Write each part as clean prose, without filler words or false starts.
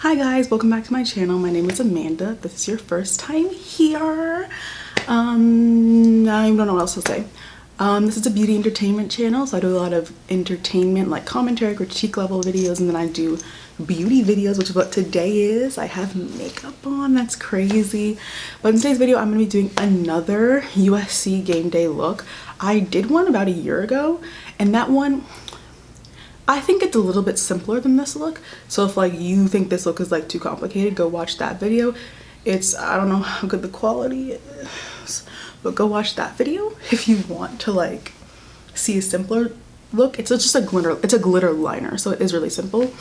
Hi guys, welcome back to my channel. My name is Amanda. If this is your first time here, I don't know what else to say. This is a beauty entertainment channel, so I do a lot of entertainment like commentary, critique level videos, and then I do beauty videos, which is what today is. I have makeup on, that's crazy. But in today's video, I'm going to be doing another USC game day look. I did one about a year ago, and that one, I think it's a little bit simpler than this look. So if like you think this look is like too complicated, go watch that video. It's, I don't know how good the quality is, but go watch that video if you want to like see a simpler look. It's just a glitter liner, so it is really simple.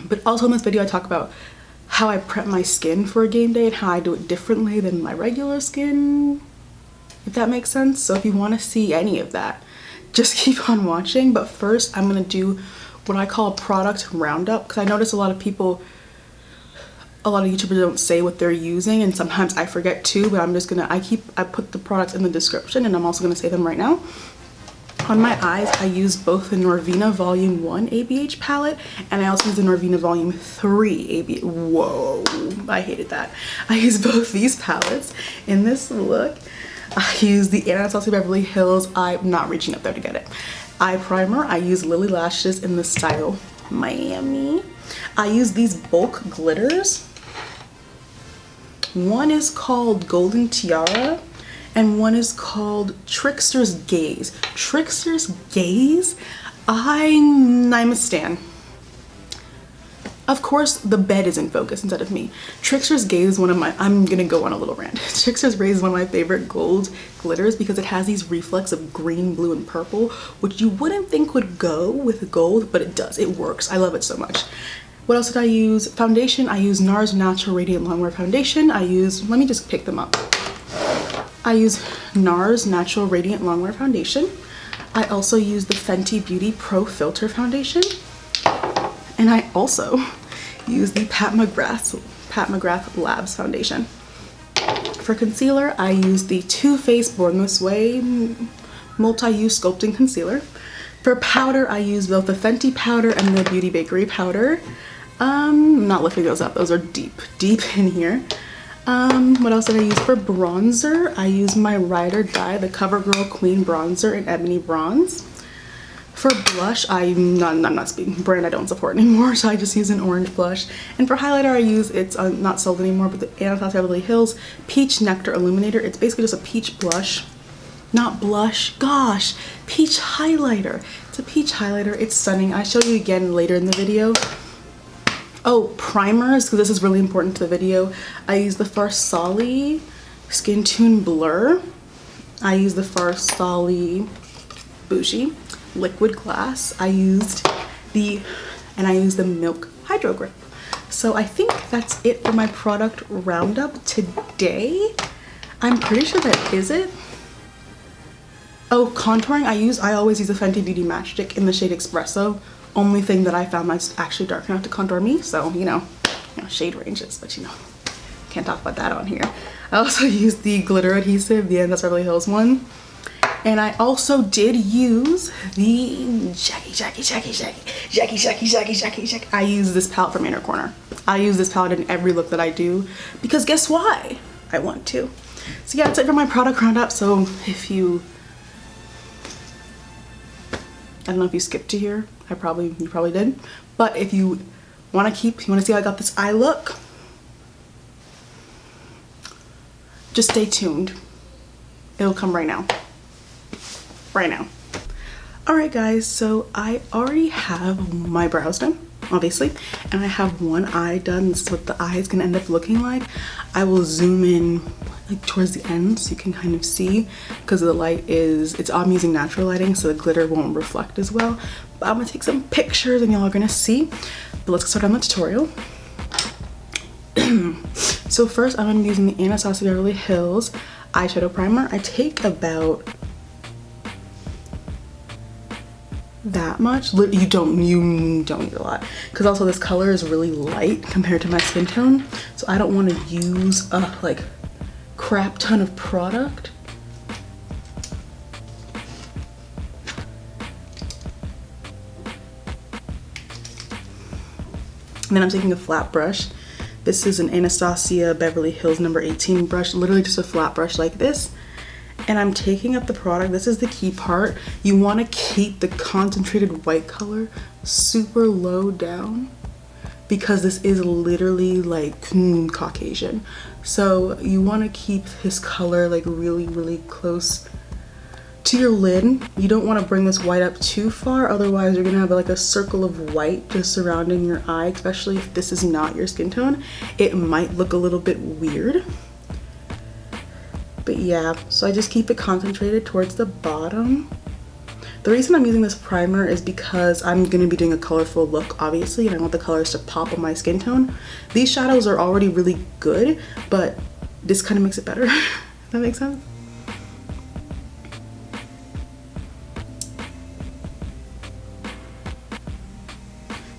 But also in this video I talk about how I prep my skin for a game day and how I do it differently than my regular skin, if that makes sense. So if you want to see any of that, just keep on watching. But first I'm gonna do what I call a product roundup, because I notice a lot of YouTubers don't say what they're using, and sometimes I forget too, but I'm just gonna, I put the products in the description, and I'm also gonna say them right now. On my eyes, I use both the Norvina Volume 1 ABH palette, and I also use the Norvina Volume 3 ABH. Whoa, I hated that. I use both these palettes in this look. I use the Aina Beverly Hills, I'm not reaching up there to get it, eye primer. I use Lily Lashes in the style Miami. I use these bulk glitters. One is called Golden Tiara and one is called Trickster's Gaze. Trickster's Gaze, I'm a stan. Of course, the bed is in focus instead of me. Trickster's Gaze is one of my, I'm gonna go on a little rant. Trickster's Gaze is one of my favorite gold glitters because it has these reflects of green, blue, and purple, which you wouldn't think would go with gold, but it does, it works. I love it so much. What else did I use? Foundation, I use NARS Natural Radiant Longwear Foundation. I use, let me just pick them up. I use NARS Natural Radiant Longwear Foundation. I also use the Fenty Beauty Pro Filter Foundation. And I also use the Pat McGrath Labs Foundation. For concealer, I use the Too Faced Born This Way Multi-Use Sculpting Concealer. For powder, I use both the Fenty powder and the Beauty Bakery powder. I'm not lifting those up, those are deep in here. What else did I use for bronzer? I use my Ride or Die, the Covergirl Queen Bronzer in Ebony Bronze. For blush, I'm not speaking brand I don't support anymore, so I just use an orange blush. And for highlighter, I use, it's not sold anymore, but the Aina Beverly Hills Peach Nectar Illuminator. It's basically just a peach blush. Not blush, gosh, peach highlighter. It's a peach highlighter, it's stunning. I'll show you again later in the video. Oh, primers, because this is really important to the video. I use the Farsali Skin Tune Blur. I use the Farsali Bougie Liquid Glass. I used the Milk HydroGrip. So I think that's it for my product roundup today. I'm pretty sure that is it. Oh, contouring, I always use a Fenty Beauty Matchstick in the shade Espresso. Only thing that I found that's actually dark enough to contour me, so you know shade ranges, but you know, can't talk about that on here. I also used the glitter adhesive, the NARS Beverly Hills one. And I also did use the Jackie. I use this palette from Inner Corner. I use this palette in every look that I do because guess why? I want to. So yeah, that's it for my product roundup. So if you, I don't know if you skipped to here. You probably did. But if you want to see how I got this eye look, just stay tuned. It'll come right now. Alright guys, so I already have my brows done, obviously, and I have one eye done. This is what the eye is going to end up looking like. I will zoom in like towards the end so you can kind of see, because the light is, I'm using natural lighting so the glitter won't reflect as well. But I'm going to take some pictures and y'all are going to see. But let's get started on the tutorial. So first I'm going to be using the Aina Beverly Hills eyeshadow primer. I take about that much. You don't need a lot, because also this color is really light compared to my skin tone, so I don't want to use a like crap ton of product. And then I'm taking a flat brush. This is an Anastasia Beverly Hills number 18 brush, literally just a flat brush like this. And I'm taking up the product. This is the key part. You want to keep the concentrated white color super low down because this is literally like Caucasian. So you want to keep his color like really, really close to your lid. You don't want to bring this white up too far, otherwise you're gonna have like a circle of white just surrounding your eye, especially if this is not your skin tone. It might look a little bit weird. But yeah, so I just keep it concentrated towards the bottom. The reason I'm using this primer is because I'm going to be doing a colorful look, obviously, and I want the colors to pop on my skin tone. These shadows are already really good, but this kind of makes it better. That makes sense?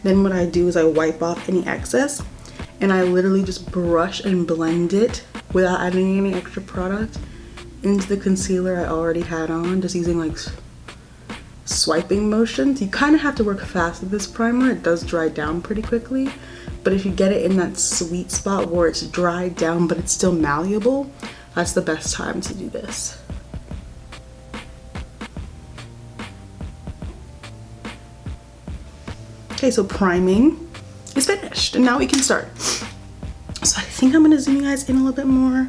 Then what I do is I wipe off any excess, and I literally just brush and blend it without adding any extra product into the concealer I already had on, just using like swiping motions. You kind of have to work fast with this primer. It does dry down pretty quickly, but if you get it in that sweet spot where it's dried down but it's still malleable, that's the best time to do this. Okay, so priming is finished and now we can start. So I think I'm gonna zoom you guys in a little bit more.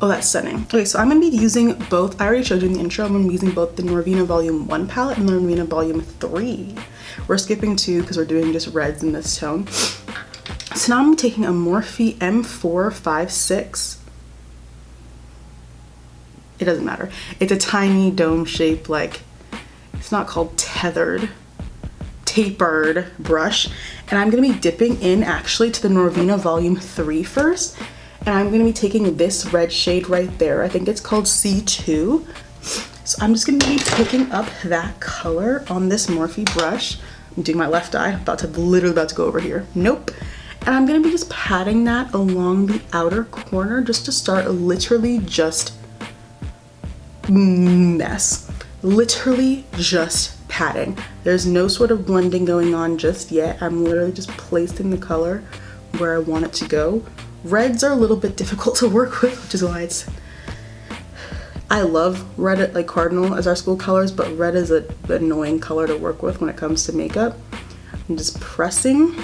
Oh, that's stunning. Okay, so I'm gonna be using both. I already showed you in the intro. I'm gonna be using both the Norvina Volume 1 palette and the Norvina Volume 3. We're skipping 2 because we're doing just reds in this tone. So now I'm taking a Morphe M456. It doesn't matter. It's a tiny dome shape, like, it's not called tethered, tapered brush. And I'm gonna be dipping in actually to the Norvina Volume 3 first. And I'm gonna be taking this red shade right there. I think it's called C2. So I'm just gonna be picking up that color on this Morphe brush. I'm doing my left eye, literally about to go over here. Nope. And I'm gonna be just patting that along the outer corner just to start literally just literally just patting. There's no sort of blending going on just yet. I'm literally just placing the color where I want it to go. Reds are a little bit difficult to work with, which is why I love red, like cardinal as our school colors, but red is an annoying color to work with when it comes to makeup. I'm just pressing.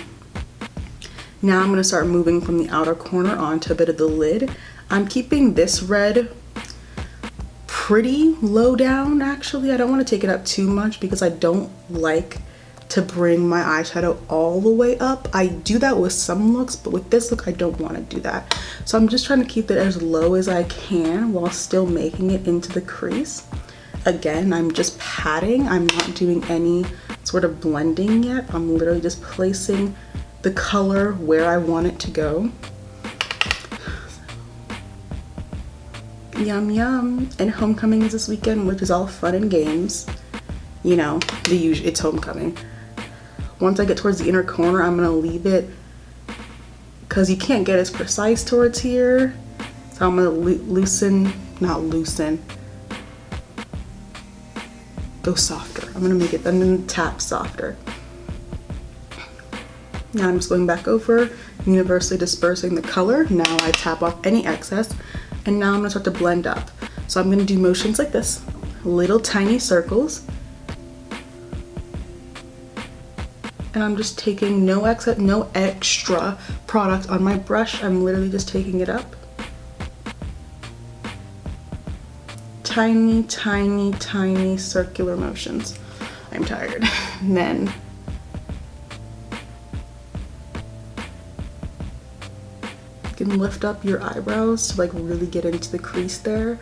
Now I'm gonna start moving from the outer corner onto a bit of the lid. I'm keeping this red pretty low down, actually. I don't want to take it up too much because I don't like to bring my eyeshadow all the way up. I do that with some looks, but with this look I don't want to do that. So I'm just trying to keep it as low as I can while still making it into the crease. Again, I'm just patting. I'm not doing any sort of blending yet. I'm literally just placing the color where I want it to go. Yum yum. And homecoming is this weekend, which is all fun and games. You know, it's homecoming. Once I get towards the inner corner, I'm gonna leave it because you can't get as precise towards here. So I'm gonna go softer. I'm gonna tap softer. Now I'm just going back over, universally dispersing the color. Now I tap off any excess, and now I'm gonna start to blend up. So I'm gonna do motions like this, little tiny circles. And I'm just taking no extra product on my brush. I'm literally just taking it up. Tiny, tiny, tiny circular motions. I'm tired. And then you can lift up your eyebrows to like really get into the crease there.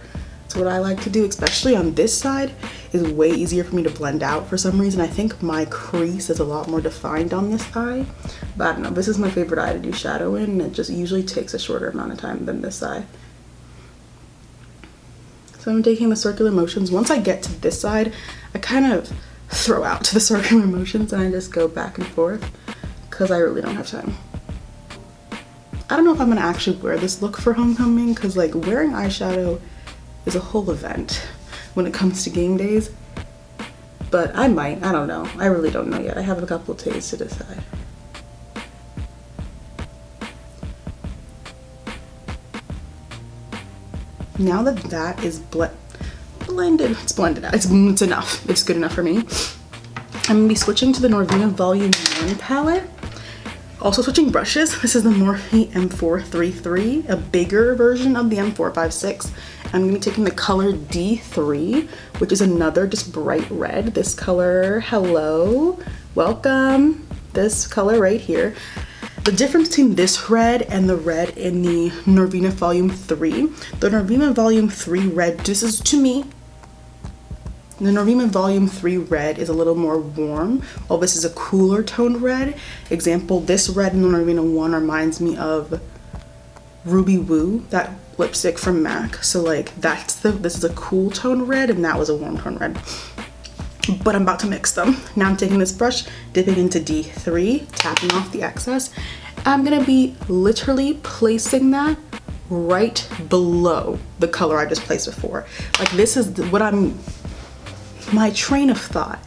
So what I like to do, especially on this side, is way easier for me to blend out for some reason. I think my crease is a lot more defined on this eye, but I don't know, this is my favorite eye to do shadow in, and it just usually takes a shorter amount of time than this eye. So I'm taking the circular motions. Once I get to this side, I kind of throw out to the circular motions and I just go back and forth because I really don't have time. I don't know if I'm gonna actually wear this look for homecoming because like wearing eyeshadow is a whole event when it comes to game days. but I might. I don't know. I really don't know yet. I have a couple of days to decide. Now that that is blended, it's blended out. It's enough. It's good enough for me. I'm gonna be switching to the Norvina Volume 1 palette. Also switching brushes. This is the Morphe M433, a bigger version of the M456. I'm gonna be taking the color D3, which is another just bright red. This color, hello, welcome. This color right here. The difference between this red and the red in the Norvina Volume 3, the Norvina Volume 3 red, this is to me, the Norvina Volume 3 red is a little more warm, while this is a cooler toned red. Example, this red in the Norvina 1 reminds me of Ruby Woo, that lipstick from MAC. So like this is a cool tone red and that was a warm tone red. But I'm about to mix them. Now I'm taking this brush, dipping into D3, tapping off the excess. I'm gonna be literally placing that right below the color I just placed before. Like this is my train of thought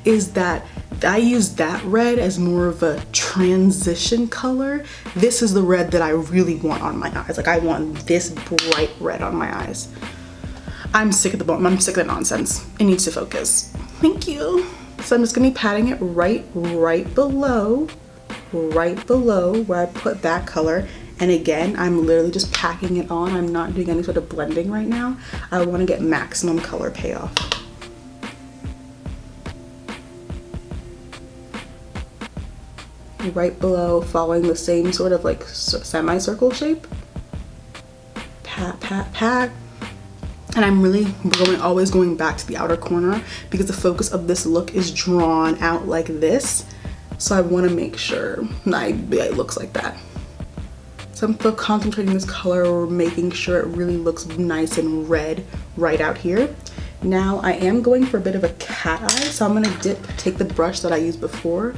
is that I use that red as more of a transition color. This is the red that I really want on my eyes. Like I want this bright red on my eyes. I'm sick of I'm sick of the nonsense. It needs to focus. Thank you. So I'm just gonna be patting it right below where I put that color. And again, I'm literally just packing it on. I'm not doing any sort of blending right now. I wanna get maximum color payoff. Right below, following the same sort of like semicircle shape. Pat, pat, pat. And I'm really always going back to the outer corner because the focus of this look is drawn out like this. So I want to make sure it looks like that. So I'm concentrating this color, making sure it really looks nice and red right out here. Now I am going for a bit of a cat eye. So I'm going to take the brush that I used before.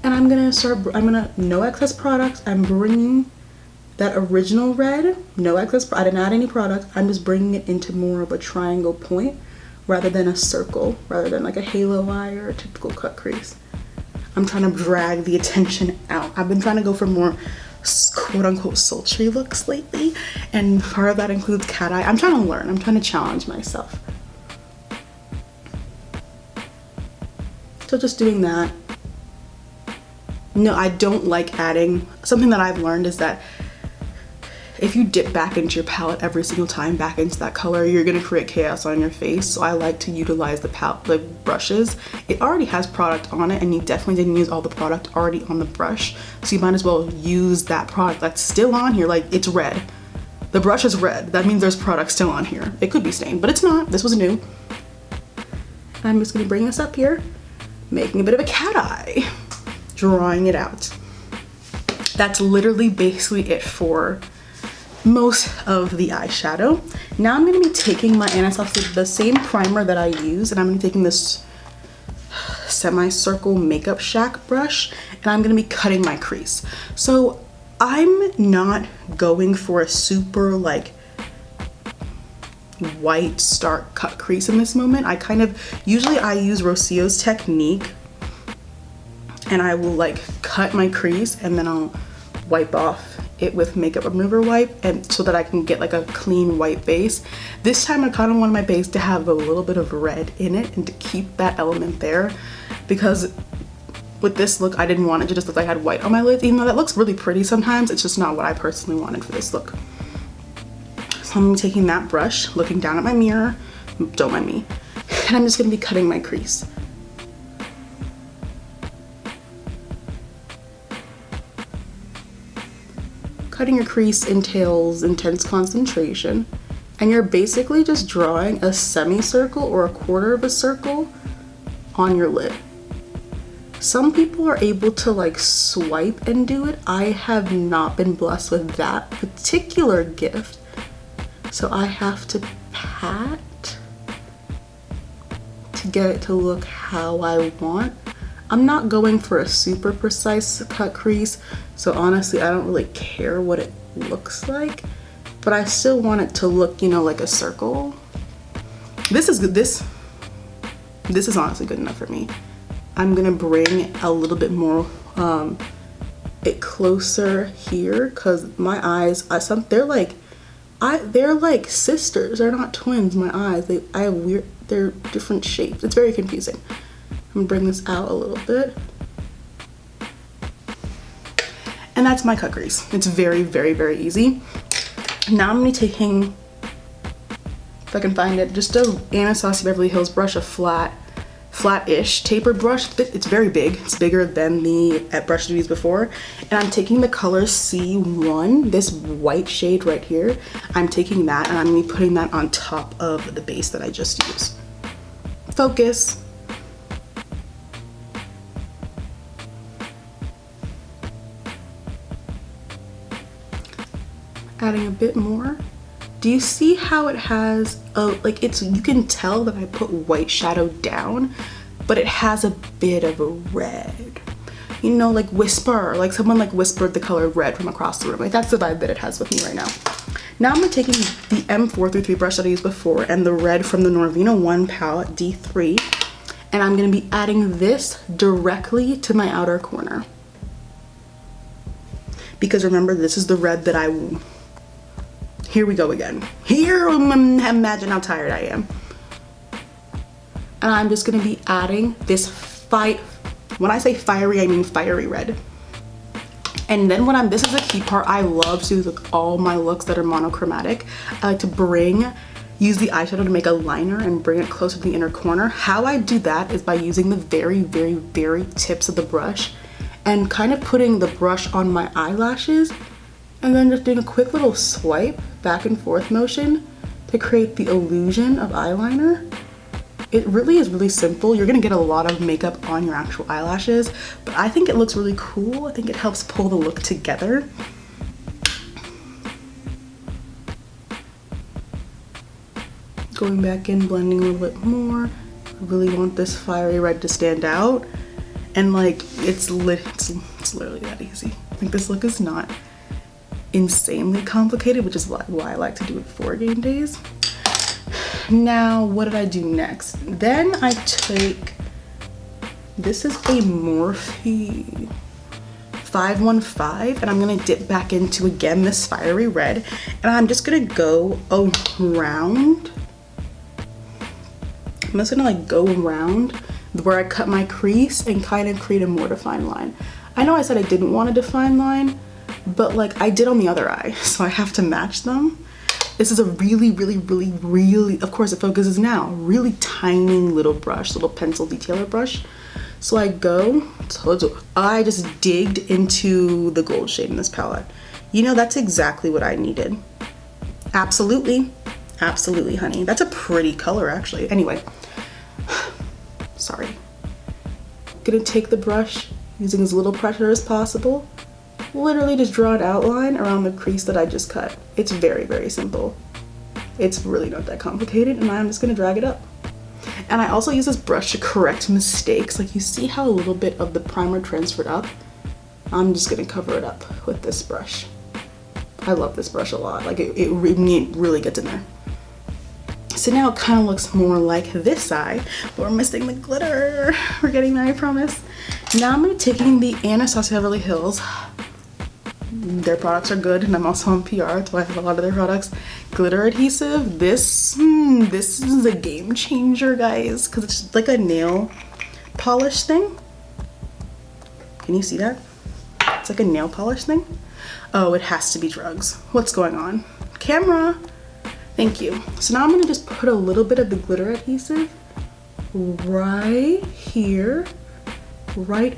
And I'm gonna, no excess product. I'm bringing that original red, no excess, I didn't add any product. I'm just bringing it into more of a triangle point rather than a circle, rather than like a halo eye or a typical cut crease. I'm trying to drag the attention out. I've been trying to go for more quote unquote sultry looks lately. And part of that includes cat eye. I'm trying to learn, I'm trying to challenge myself. So just doing that. No, I don't like adding, something that I've learned is that if you dip back into your palette every single time back into that color, you're gonna create chaos on your face. So I like to utilize the brushes. It already has product on it and you definitely didn't use all the product already on the brush. So you might as well use that product that's still on here, like it's red. The brush is red, that means there's product still on here. It could be stained, but it's not, this was new. I'm just gonna bring this up here, making a bit of a cat eye. Drawing it out. That's literally basically it for most of the eyeshadow. Now I'm going to be taking my Anastasia, the same primer that I use, and I'm going to be taking this semicircle Makeup Shack brush, and I'm going to be cutting my crease. So I'm not going for a super like white stark cut crease in this moment. Usually I use Rosio's technique and I will like cut my crease and then I'll wipe off it with makeup remover wipe, and so that I can get like a clean white base. This time I kind of wanted my base to have a little bit of red in it and to keep that element there, because with this look I didn't want it to just look like I had white on my lids, even though that looks really pretty sometimes. It's just not what I personally wanted for this look. So I'm gonna be taking that brush, looking down at my mirror, don't mind me, and I'm just gonna be cutting my crease. Cutting your crease entails intense concentration, and you're basically just drawing a semicircle or a quarter of a circle on your lid. Some people are able to like swipe and do it. I have not been blessed with that particular gift, so I have to pat to get it to look how I want. I'm not going for a super precise cut crease, so honestly I don't really care what it looks like, but I still want it to look, you know, like a circle. This is good. This is honestly good enough for me. I'm gonna bring a little bit more it closer here because my eyes, they're like sisters. They're not twins. My eyes, they're different shapes. It's very confusing. I'm gonna bring this out a little bit. And that's my cut crease. It's very, very, very easy. Now I'm gonna be taking, if I can find it, just a Aina Saucy Beverly Hills brush, a flat-ish tapered brush. It's very big. It's bigger than the brush we used before. And I'm taking the color C1, this white shade right here. I'm taking that and I'm gonna be putting that on top of the base that I just used. Focus. Adding a bit more. Do you see how it has like you can tell that I put white shadow down, but it has a bit of a red. You know, like like someone like whispered the color red from across the room. Like that's the vibe that it has with me right now. Now I'm taking the M433 brush that I used before and the red from the Norvina 1 palette D3, and I'm gonna be adding this directly to my outer corner. Because remember, this is the red that here we go again. Imagine how tired I am. And I'm just gonna be adding this when I say fiery, I mean fiery red. And then this is a key part I love to do with all my looks that are monochromatic. I like to use the eyeshadow to make a liner and bring it closer to the inner corner. How I do that is by using the very, very, very tips of the brush and kind of putting the brush on my eyelashes and then just doing a quick little swipe back and forth motion to create the illusion of eyeliner. It really is really simple. You're gonna get a lot of makeup on your actual eyelashes, but I think it looks really cool. I think it helps pull the look together. Going back in, blending a little bit more. I really want this fiery red to stand out. And like, it's literally that easy. Like, this look is not insanely complicated, which is why I like to do it for game days. Now, what did I do next? Then I take, this is a Morphe 515, and I'm gonna dip back into, again, this fiery red, and I'm just gonna go around. I'm just gonna like go around where I cut my crease and kind of create a more defined line. I know I said I didn't want a defined line, but like I did on the other eye, so I have to match them. This is a really, really, really, really, of course it focuses now, really tiny little brush, little pencil detailer brush. So I just digged into the gold shade in this palette. You know, that's exactly what I needed. Absolutely, absolutely, honey. That's a pretty color, actually. Anyway, sorry. Gonna take the brush, using as little pressure as possible. Literally just draw an outline around the crease that I just cut. It's very, very simple. It's really not that complicated, and I'm just gonna drag it up. And I also use this brush to correct mistakes. Like, you see how a little bit of the primer transferred up? I'm just gonna cover it up with this brush. I love this brush a lot. Like, it really gets in there. So now it kind of looks more like this eye, but we're missing the glitter. We're getting there, I promise. Now I'm gonna be taking the Aina Saucy Beverly Hills. Their products are good, and I'm also on PR, so I have a lot of their products. Glitter adhesive. This is a game changer, guys, because it's like a nail polish thing. Can you see that? It's like a nail polish thing. Oh, it has to be drugs. What's going on? Camera. Thank you. So now I'm gonna just put a little bit of the glitter adhesive right here, right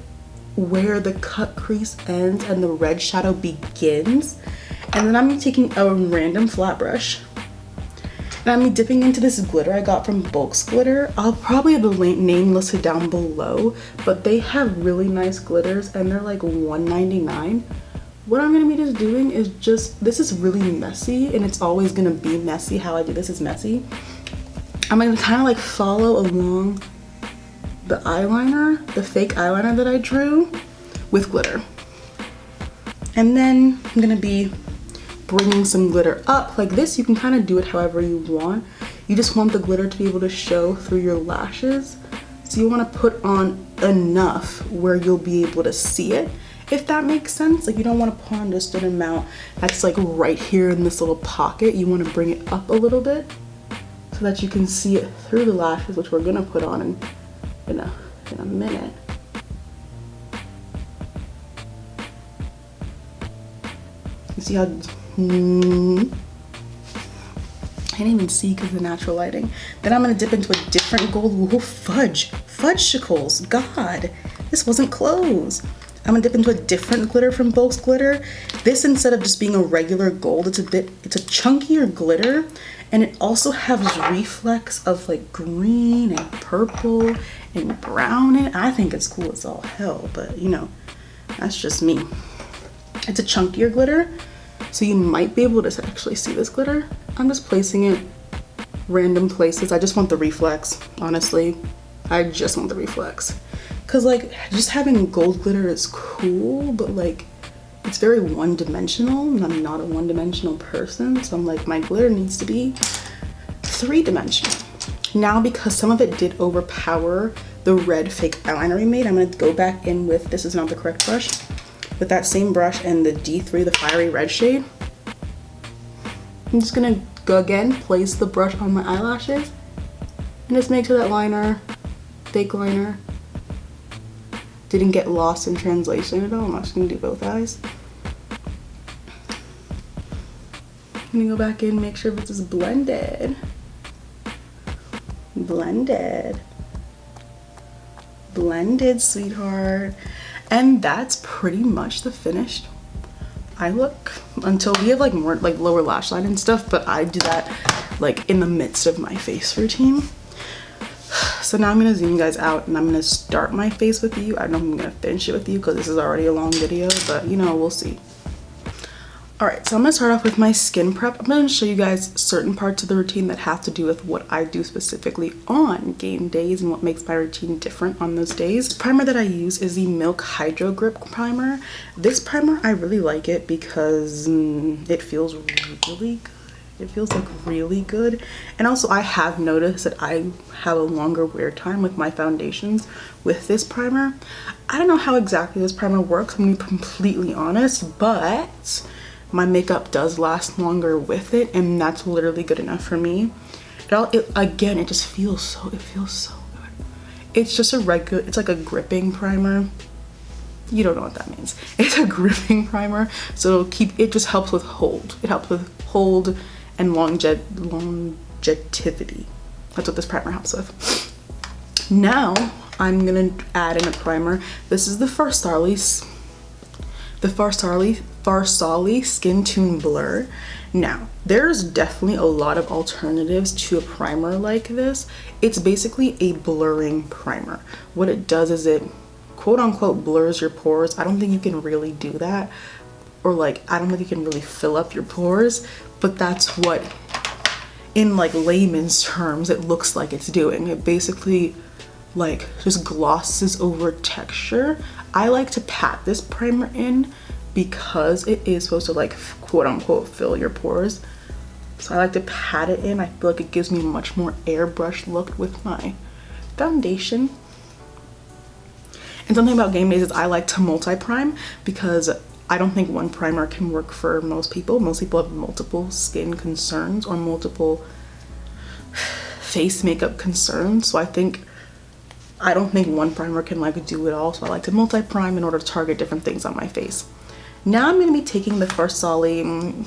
where the cut crease ends and the red shadow begins. And then I'm taking a random flat brush and I'm dipping into this glitter I got from Bulks Glitter. I'll probably have the name listed down below, but they have really nice glitters and they're like $1.99. What I'm gonna be just doing is this is really messy, and it's always gonna be messy. How I do this is messy. I'm gonna kind of like follow along the eyeliner, the fake eyeliner that I drew with glitter. And then I'm gonna be bringing some glitter up. Like this, you can kind of do it however you want. You just want the glitter to be able to show through your lashes. So you want to put on enough where you'll be able to see it, if that makes sense. Like you don't want to put on just an amount that's like right here in this little pocket. You want to bring it up a little bit so that you can see it through the lashes, which we're gonna put on in a minute. You see how I can't even see because of the natural lighting. Then I'm gonna dip into a different gold. Ooh, fudgeshicles. God, this wasn't close. I'm gonna dip into a different glitter from Bulk's glitter. This, instead of just being a regular gold, it's a chunkier glitter, and it also has reflex of like green and purple and brown in it. I think it's cool as all hell, but you know, that's just me. It's a chunkier glitter, so you might be able to actually see this glitter. I'm just placing it random places. I just want the reflex, honestly. I just want the reflex. Cause like just having gold glitter is cool, but like it's very one-dimensional, and I'm not a one-dimensional person, so I'm like, my glitter needs to be three-dimensional. Now, because some of it did overpower the red fake eyeliner we made, I'm gonna go back in with, this is not the correct brush, with that same brush and the D3, the fiery red shade. I'm just gonna go again, place the brush on my eyelashes, and just make sure that liner, fake liner, didn't get lost in translation at all. I'm just gonna do both eyes. I'm gonna go back in, make sure this is blended. Blended. Blended, sweetheart. And that's pretty much the finished eye look, until we have like more like lower lash line and stuff, but I do that like in the midst of my face routine. So now I'm gonna zoom you guys out, and I'm gonna start my face with you. I don't know if I'm gonna finish it with you because this is already a long video, but you know, we'll see. All right, so I'm gonna start off with my skin prep. I'm gonna show you guys certain parts of the routine that have to do with what I do specifically on game days and what makes my routine different on those days. The primer that I use is the Milk HydroGrip primer. This primer, I really like it because it feels really good. It feels like really good. And also I have noticed that I have a longer wear time with my foundations with this primer. I don't know how exactly this primer works, I'm gonna be completely honest, but my makeup does last longer with it, and that's literally good enough for me. Again, it just feels so, it feels so good. It's just a regular, it's like a gripping primer. You don't know what that means. It's a gripping primer, so it'll keep, it just helps with hold. It helps with hold and longevity. That's what this primer helps with. Now I'm gonna add in a primer. This is the Farsali Skin Tune Blur. Now, there's definitely a lot of alternatives to a primer like this. It's basically a blurring primer. What it does is it quote unquote blurs your pores. I don't think you can really do that, or like I don't think you can really fill up your pores, but that's what, in like layman's terms, it looks like it's doing. It basically like just glosses over texture. I like to pat this primer in because it is supposed to like quote unquote fill your pores. So I like to pat it in. I feel like it gives me a much more airbrush look with my foundation. And something about game days is I like to multi-prime because I don't think one primer can work for most people. Most people have multiple skin concerns or multiple face makeup concerns. So I don't think one primer can like do it all. So I like to multi-prime in order to target different things on my face. Now I'm gonna be taking the Farsali, I'm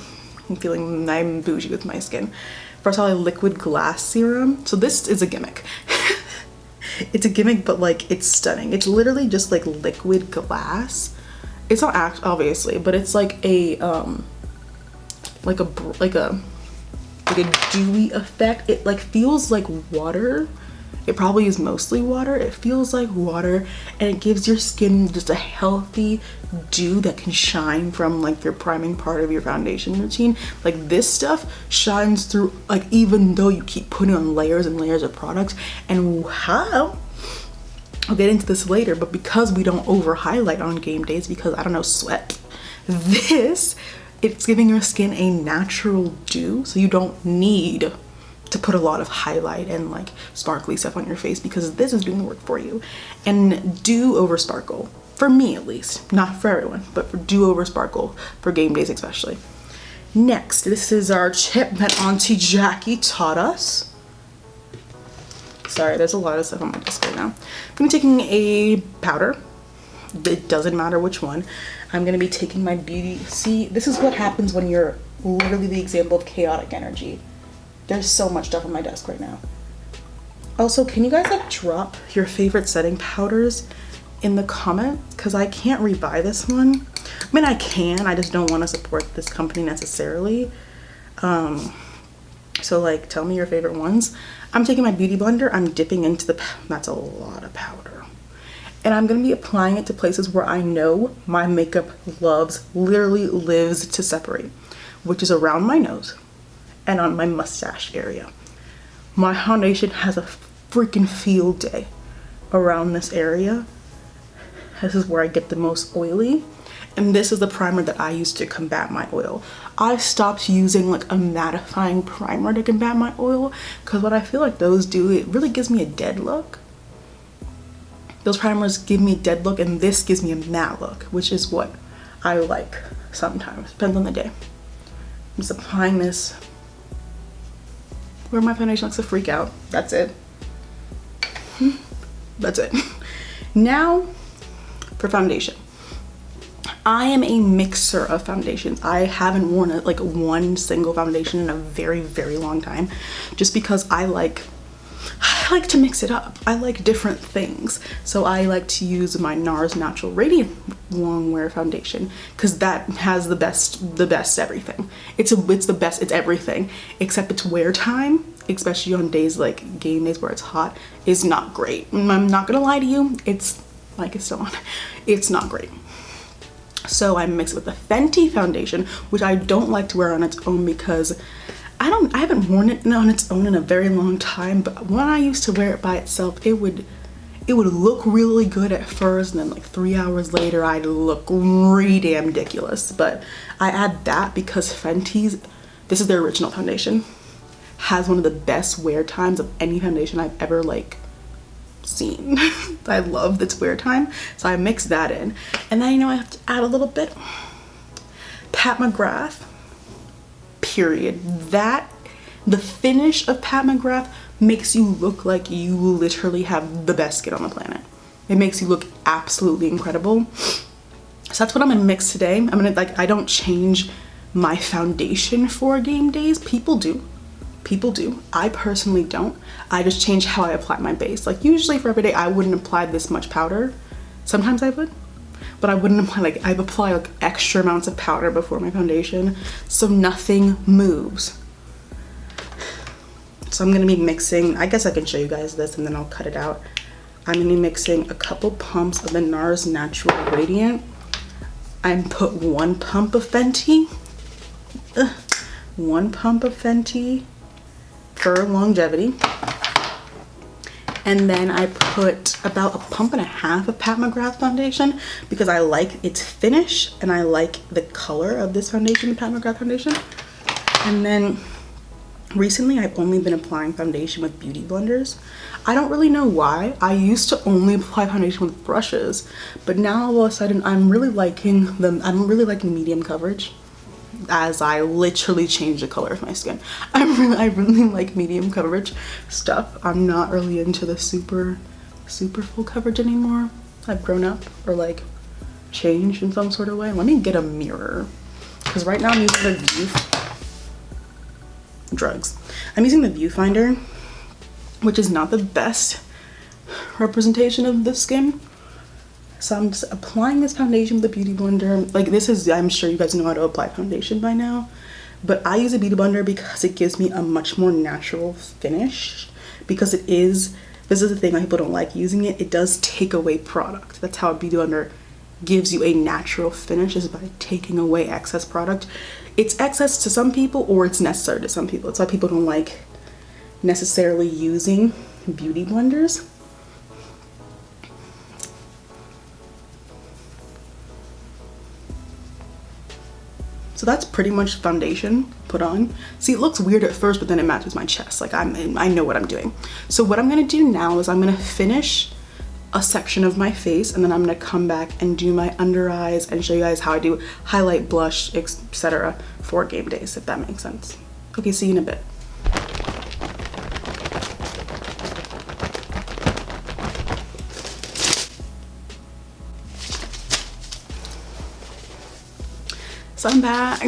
feeling I'm bougie with my skin, Farsali Liquid Glass Serum. So this is a gimmick. It's a gimmick, but like it's stunning. It's literally just like liquid glass. It's not obviously, but it's like a dewy effect. It like feels like water. It probably is mostly water. It feels like water, and it gives your skin just a healthy dew that can shine from like your priming part of your foundation routine. Like this stuff shines through, like even though you keep putting on layers and layers of products. And how, I'll get into this later, but because we don't over highlight on game days because I don't know, sweat, it's giving your skin a natural dew, so you don't need to put a lot of highlight and like sparkly stuff on your face, because this is doing the work for you. And do over sparkle, for me at least, not for everyone, but do over sparkle for game days especially. Next, this is our tip that Auntie Jackie taught us. Sorry, there's a lot of stuff on my desk right now. I'm gonna be taking a powder. It doesn't matter which one. I'm gonna be taking my beauty. See, this is what happens when you're literally the example of chaotic energy. There's so much stuff on my desk right now. Also, can you guys like drop your favorite setting powders in the comment? Because I can't rebuy this one. I mean, I can, I just don't want to support this company necessarily. So like, tell me your favorite ones. I'm taking my beauty blender, I'm dipping into the, that's a lot of powder. And I'm gonna be applying it to places where I know my makeup literally lives to separate, which is around my nose and on my mustache area. My foundation has a freaking field day around this area. This is where I get the most oily. And this is the primer that I use to combat my oil. I stopped using like a mattifying primer to combat my oil, because what I feel like those do, it really gives me a dead look. Those primers give me a dead look, and this gives me a matte look, which is what I like sometimes, depends on the day. I'm just applying this where my foundation looks to freak out. That's it. That's it. Now for foundation. I am a mixer of foundations. I haven't worn like one single foundation in a very, very long time, just because I like to mix it up. I like different things. So I like to use my NARS Natural Radiant Longwear foundation, because that has the best everything. It's the best, it's everything, except its wear time, especially on days like game days where it's hot, is not great. I'm not gonna lie to you, it's like, it's still on, it's not great. So I mix it with the Fenty foundation, which I don't like to wear on its own, because I haven't worn it on its own in a very long time, but when I used to wear it by itself, it would look really good at first, and then like 3 hours later I'd look really damn ridiculous. But I add that because Fenty's, this is their original foundation, has one of the best wear times of any foundation I've ever like seen. I love its wear time, so I mix that in. And then, you know, I have to add a little bit Pat McGrath, period. That, the finish of Pat McGrath makes you look like you literally have the best skin on the planet. It makes you look absolutely incredible. So that's what I'm gonna mix today. I'm gonna, like, I don't change my foundation for game days. People do. People do. I personally don't. I just change how I apply my base. Like, usually for every day I wouldn't apply this much powder. Sometimes I would, but I wouldn't apply, like, I've applied like extra amounts of powder before my foundation, so nothing moves. So I'm gonna be mixing, I guess I can show you guys this and then I'll cut it out. I'm gonna be mixing a couple pumps of the NARS Natural Radiant. I put 1 pump of Fenty. 1 pump of Fenty for longevity. And then I put about 1.5 pumps of Pat McGrath foundation, because I like its finish and I like the color of this foundation, the Pat McGrath foundation. And then recently I've only been applying foundation with beauty blenders. I don't really know why. I used to only apply foundation with brushes, but now all of a sudden I'm really liking them. I'm really liking medium coverage, as I literally change the color of my skin. I really like medium coverage stuff. I'm not really into the super full coverage anymore. I've grown up, or like changed in some sort of way. Let me get a mirror, because right now I'm using the I'm using the viewfinder, which is not the best representation of the skin. So I'm just applying this foundation with a beauty blender. Like, this is, I'm sure you guys know how to apply foundation by now, but I use a beauty blender because it gives me a much more natural finish, because it is, this is the thing, like, people don't like using it. It does take away product. That's how a beauty blender gives you a natural finish, is by taking away excess product. It's excess to some people, or it's necessary to some people. That's why people don't like necessarily using beauty blenders. So that's pretty much foundation put on. See, it looks weird at first, but then it matches my chest. Like I know what I'm doing. So what I'm gonna do now is I'm gonna finish a section of my face, and then I'm gonna come back and do my under eyes and show you guys how I do highlight, blush, etc. for game days, if that makes sense. Okay, see you in a bit. So I'm back.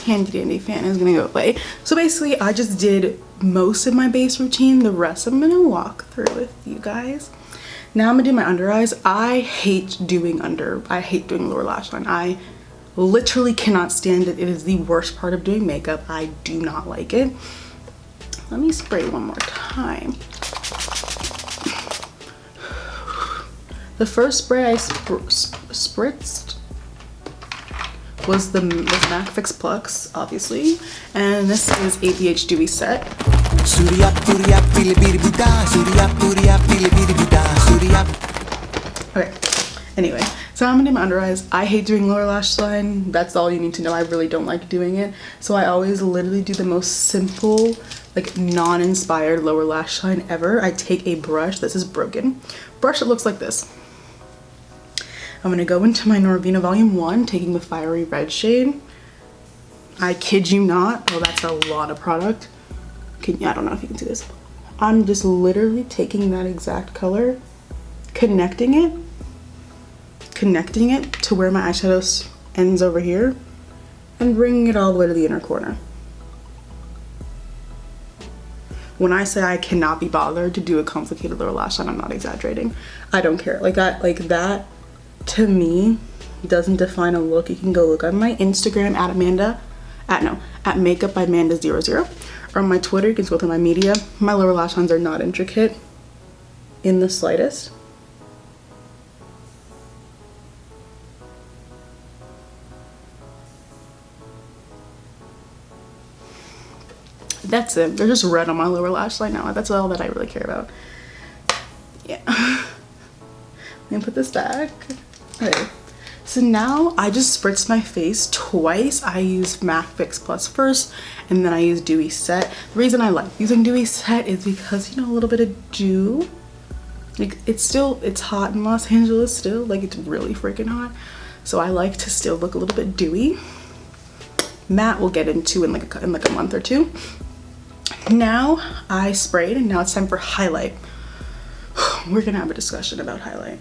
Handy dandy fan is gonna go away. So basically I just did most of my base routine. The rest I'm gonna walk through with you guys. Now I'm gonna do my under eyes. I hate doing lower lash line. I literally cannot stand it. It is the worst part of doing makeup. I do not like it. Let me spray one more time. The first spray I spritzed was MAC Fix Plus, obviously, and this is ABH Dewy Set. Okay, anyway, so I'm gonna do my under eyes. I hate doing lower lash line. That's all you need to know. I really don't like doing it. So I always literally do the most simple, like non-inspired lower lash line ever. I take a brush, this is broken, brush that looks like this. I'm gonna go into my Norvina Volume 1, taking the fiery red shade. I kid you not, oh, that's a lot of product. I don't know if you can see this. I'm just literally taking that exact color, connecting it to where my eyeshadow ends over here, and bringing it all the way to the inner corner. When I say I cannot be bothered to do a complicated lower lash line, I'm not exaggerating. I don't care. Like that to me doesn't define a look. You can go look on my Instagram at makeup by Amanda00, or on my Twitter you can go through my media. My lower lash lines are not intricate in the slightest. That's it. They're just red on my lower lash line now. That's all that I really care about. Yeah. Let me put this back. Okay. So now I just spritzed my face twice. I used MAC Fix Plus first, and then I used Dewy Set. The reason I like using Dewy Set is because, you know, a little bit of dew. Like it's hot in Los Angeles still. Like it's really freaking hot. So I like to still look a little bit dewy. Matte we'll get into in like a month or two. Now I sprayed, and now it's time for highlight. We're gonna have a discussion about highlight.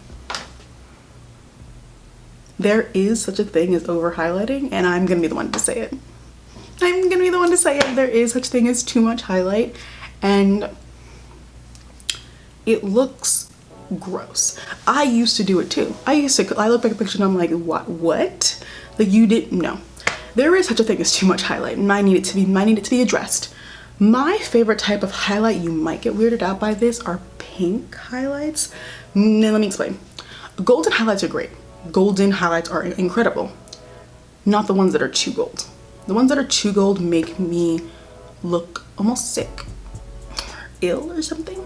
There is such a thing as over highlighting, and I'm gonna be the one to say it. I'm gonna be the one to say it. There is such a thing as too much highlight, and it looks gross. I used to do it too. I look back at a picture and I'm like, what? Like you didn't know. There is such a thing as too much highlight, and I need it to be addressed. My favorite type of highlight, you might get weirded out by this, are pink highlights. Now let me explain. Golden highlights are great. Golden highlights are incredible. Not the ones that are too gold. The ones that are too gold make me look almost sick or ill or something.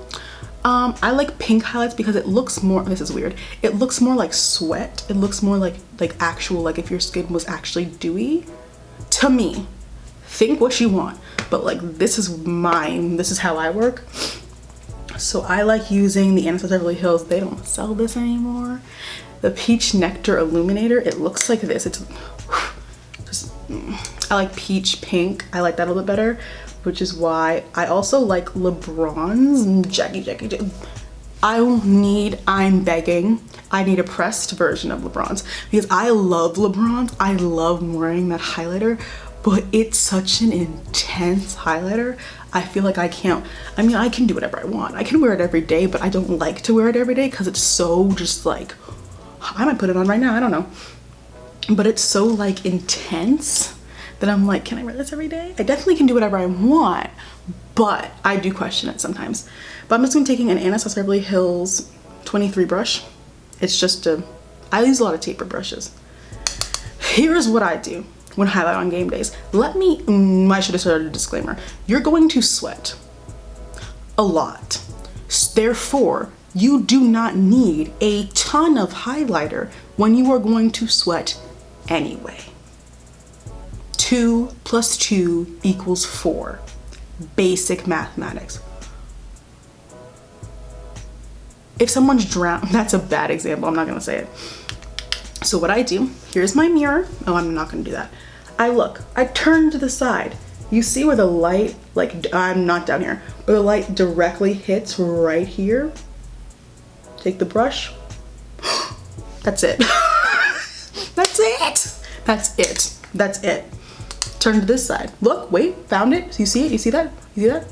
I like pink highlights because it looks more, this is weird, it looks more like sweat. It looks more like actual, like if your skin was actually dewy. To me, think what you want, but like this is how I work. So I like using the Anastasia Beverly Hills, they don't sell this anymore, the Peach Nectar Illuminator. It looks like this. It's just, I like peach pink. I like that a little bit better, which is why I also like LeBron's Jackie. I'm begging, I need a pressed version of LeBron's, because I love LeBron's. I love wearing that highlighter, but it's such an intense highlighter. I feel like I can't, I mean, I can do whatever I want. I can wear it every day, but I don't like to wear it every day because it's so just like, I might put it on right now, I don't know. But it's so like intense that I'm like, can I wear this every day? I definitely can do whatever I want, but I do question it sometimes. But I'm just gonna be taking an Anastasia Beverly Hills 23 brush. It's just I use a lot of taper brushes. Here's what I do when highlight on game days. I should have started a disclaimer. You're going to sweat a lot. Therefore, you do not need a ton of highlighter when you are going to sweat anyway. 2 + 2 = 4. Basic mathematics. If someone's drowned, that's a bad example, I'm not gonna say it. So what I do, here's my mirror. Oh, I'm not gonna do that. I turn to the side. You see where the light, like, I'm not down here, where the light directly hits right here. Take the brush. That's it. That's it. That's it. That's it. Turn to this side. Look, wait, found it. So you see it? You see that? You see that?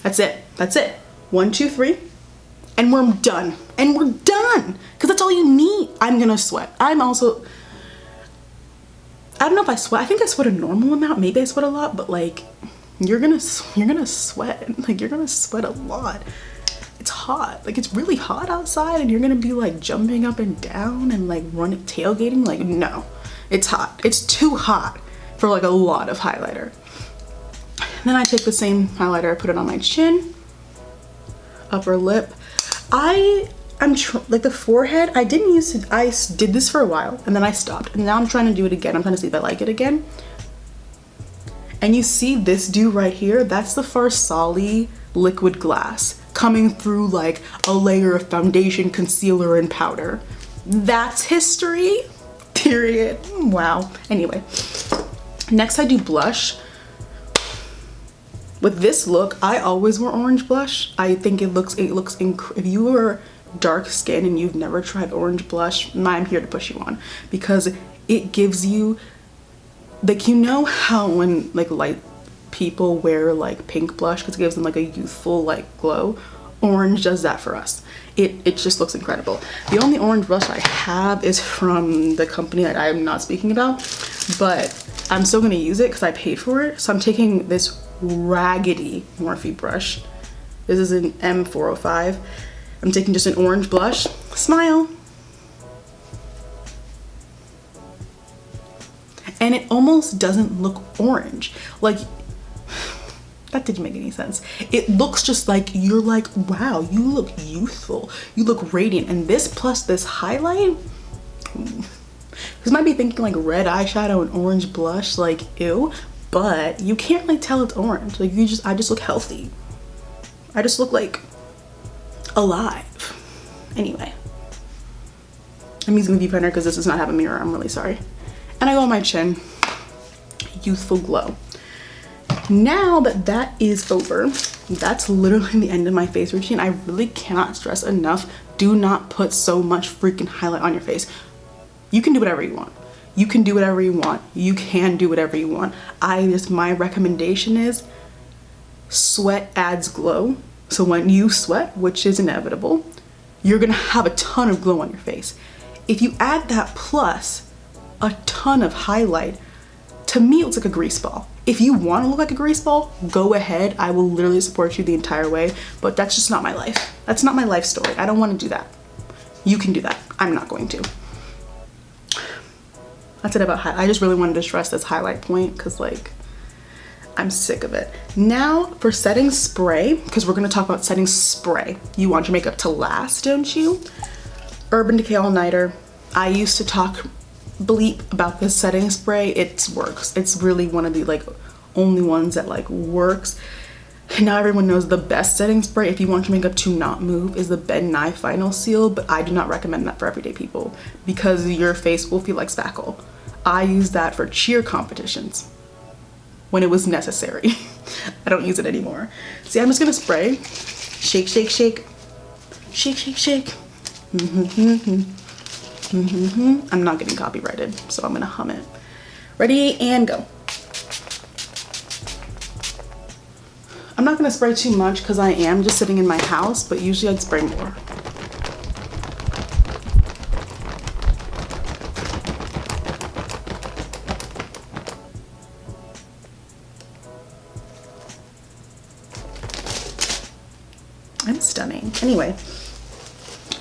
That's it. That's it. 1, 2, 3. And we're done. And we're done. Because that's all you need. I'm gonna sweat. I don't know if I sweat. I think I sweat a normal amount. Maybe I sweat a lot, but like, you're gonna sweat. Like, you're gonna sweat a lot. It's hot. Like, it's really hot outside and you're gonna be like jumping up and down and like tailgating. Like, no, it's hot. It's too hot for like a lot of highlighter. Then I take the same highlighter, I put it on my chin, upper lip. Like the forehead, I didn't use it. I did this for a while and then I stopped, and now I'm trying to do it again. I'm trying to see if I like it again. And you see this do right here, that's the Farsali liquid glass coming through like a layer of foundation, concealer, and powder. That's history, period. Wow. Anyway, next I do blush. With this look, I always wear orange blush. I think if you are dark skin and you've never tried orange blush, I'm here to push you on, because it gives you, like, you know how when like light people wear like pink blush because it gives them like a youthful like glow? Orange does that for us. It just looks incredible. The only orange blush I have is from the company that I'm not speaking about, but I'm still gonna use it because I paid for it. So I'm taking this raggedy Morphe brush. This is an M405. I'm taking just an orange blush. Smile. And it almost doesn't look orange. Like, that didn't make any sense. It looks just like, you're like, wow, you look youthful. You look radiant. And this plus this highlight, you might be thinking like red eyeshadow and orange blush, like ew, but you can't like tell it's orange. Like, I just look healthy. I just look like alive. Anyway, I'm using the viewfinder because this does not have a mirror. I'm really sorry. And I go on my chin. Youthful glow. Now that that is over, that's literally the end of my face routine. I really cannot stress enough, do not put so much freaking highlight on your face. You can do whatever you want. You can do whatever you want. You can do whatever you want. My recommendation is sweat adds glow. So when you sweat, which is inevitable, you're gonna have a ton of glow on your face. If you add that plus a ton of highlight, to me it looks like a grease ball. If you want to look like a grease ball, go ahead. I will literally support you the entire way, but that's just not my life. That's not my life story. I don't want to do that. You can do that. I'm not going to. That's it about highlight. I just really wanted to stress this highlight point because like, I'm sick of it. Now for setting spray, because we're going to talk about setting spray. You want your makeup to last, don't you? Urban Decay All Nighter. I used to talk bleep about this setting spray. It works. It's really one of the like only ones that like works. Now everyone knows the best setting spray if you want your makeup to not move is the Ben Nye Final Seal, but I do not recommend that for everyday people because your face will feel like spackle. I use that for cheer competitions when it was necessary. I don't use it anymore. See, I'm just gonna spray. Shake, shake, shake. Shake, shake, shake. I'm not getting copyrighted, so I'm gonna hum it. Ready and go. I'm not gonna spray too much because I am just sitting in my house, but usually I'd spray more. I'm stunning. Anyway,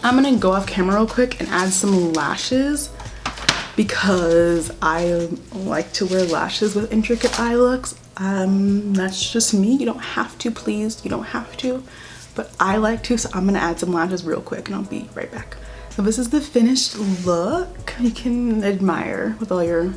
I'm gonna go off camera real quick and add some lashes because I like to wear lashes with intricate eye looks. That's just me. You don't have to, please. You don't have to, but I like to, so I'm gonna add some lashes real quick and I'll be right back. So this is the finished look. You can admire with all your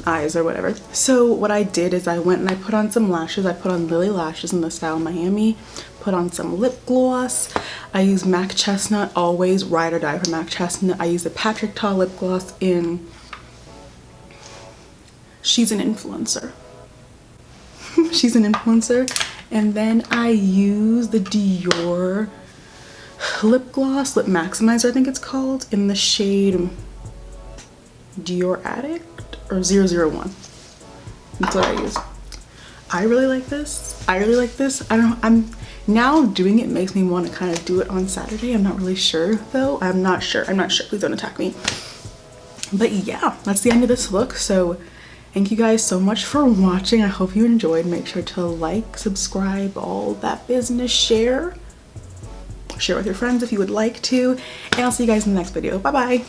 eyes or whatever. So what I did is I went and I put on some lashes. I put on Lily lashes in the style Miami, put on some lip gloss. I use MAC Chestnut, always ride or die for MAC Chestnut. I use the Patrick Ta lip gloss in She's an Influencer. She's an Influencer. And then I use the Dior lip gloss, Lip Maximizer I think it's called, in the shade Dior Addict or 001. That's what I use. I really like this. I really like this. I don't know, I'm now doing it makes me want to kind of do it on Saturday. I'm not really sure though. I'm not sure. Please don't attack me. But yeah, that's the end of this look. So thank you guys so much for watching. I hope you enjoyed. Make sure to like, subscribe, all that business, share with your friends if you would like to, and I'll see you guys in the next video. Bye bye.